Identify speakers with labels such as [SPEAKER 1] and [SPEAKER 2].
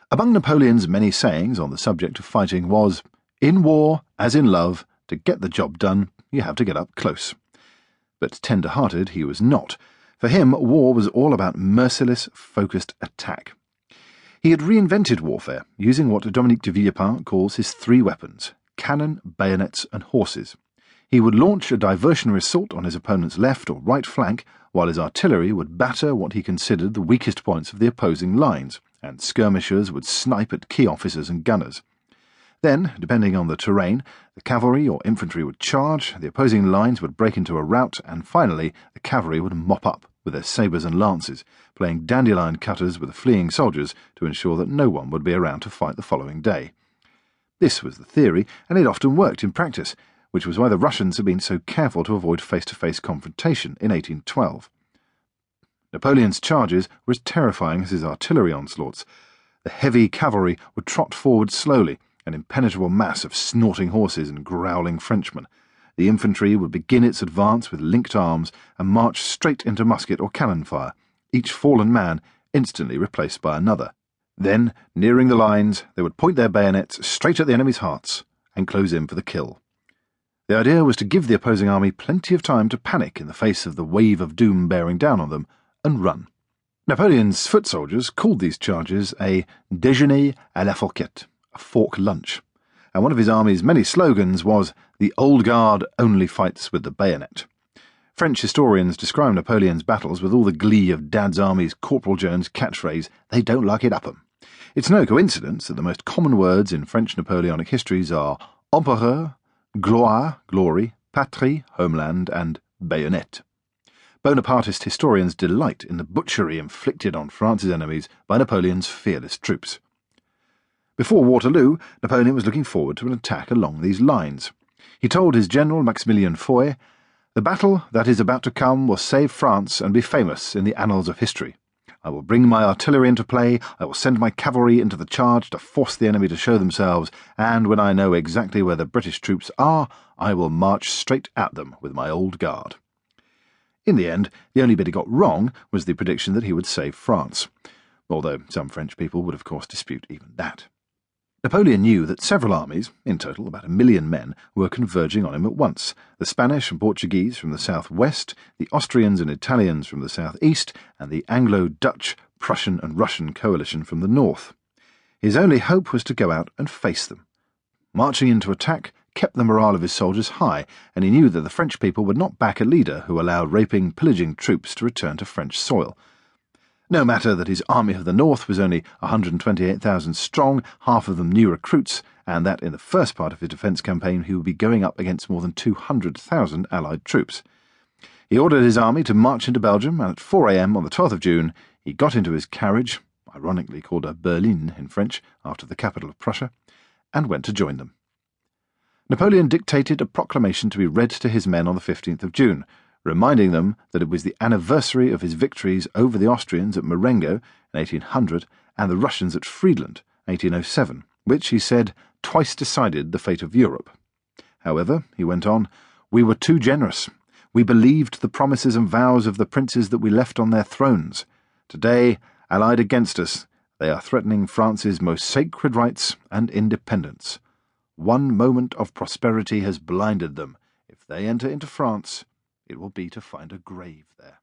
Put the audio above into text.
[SPEAKER 1] Among Napoleon's many sayings on the subject of fighting was, "In war, as in love, to get the job done, you have to get up close." But tender-hearted he was not. For him, war was all about merciless, focused attack. He had reinvented warfare, using what Dominique de Villepin calls his three weapons: cannon, bayonets, and horses. He would launch a diversionary assault on his opponent's left or right flank, while his artillery would batter what he considered the weakest points of the opposing lines, and skirmishers would snipe at key officers and gunners. Then, depending on the terrain, the cavalry or infantry would charge, the opposing lines would break into a rout, and finally the cavalry would mop up with their sabres and lances, playing dandelion cutters with the fleeing soldiers to ensure that no one would be around to fight the following day. This was the theory, and it often worked in practice, which was why the Russians had been so careful to avoid face-to-face confrontation in 1812. Napoleon's charges were as terrifying as his artillery onslaughts. The heavy cavalry would trot forward slowly, an impenetrable mass of snorting horses and growling Frenchmen. The infantry would begin its advance with linked arms and march straight into musket or cannon fire, each fallen man instantly replaced by another. Then, nearing the lines, they would point their bayonets straight at the enemy's hearts and close in for the kill. The idea was to give the opposing army plenty of time to panic in the face of the wave of doom bearing down on them, and run. Napoleon's foot soldiers called these charges a déjeuner à la fourchette, a fork lunch, and one of his army's many slogans was, "The old guard only fights with the bayonet." French historians describe Napoleon's battles with all the glee of Dad's Army's Corporal Jones catchphrase, "They don't like it up 'em." It's no coincidence that the most common words in French Napoleonic histories are empereur, gloire, glory, patrie, homeland, and bayonet. Bonapartist historians delight in the butchery inflicted on France's enemies by Napoleon's fearless troops. Before Waterloo, Napoleon was looking forward to an attack along these lines. He told his general Maximilien Foy, "The battle that is about to come will save France and be famous in the annals of history. I will bring my artillery into play, I will send my cavalry into the charge to force the enemy to show themselves, and when I know exactly where the British troops are, I will march straight at them with my old guard." In the end, the only bit he got wrong was the prediction that he would save France, although some French people would of course dispute even that. Napoleon knew that several armies, in total about 1,000,000 men, were converging on him at once: the Spanish and Portuguese from the south-west, the Austrians and Italians from the south-east, and the Anglo-Dutch, Prussian and Russian coalition from the north. His only hope was to go out and face them. Marching into attack kept the morale of his soldiers high, and he knew that the French people would not back a leader who allowed raping, pillaging troops to return to French soil. No matter that his army of the north was only 128,000 strong, half of them new recruits, and that in the first part of his defence campaign he would be going up against more than 200,000 Allied troops. He ordered his army to march into Belgium, and at 4 a.m. on the 12th of June he got into his carriage, ironically called a berline in French, after the capital of Prussia, and went to join them. Napoleon dictated a proclamation to be read to his men on the 15th of June, reminding them that it was the anniversary of his victories over the Austrians at Marengo in 1800 and the Russians at Friedland 1807, which, he said, twice decided the fate of Europe. However, he went on, "We were too generous. We believed the promises and vows of the princes that we left on their thrones. Today, allied against us, they are threatening France's most sacred rights and independence. One moment of prosperity has blinded them. If they enter into France, it will be to find a grave there."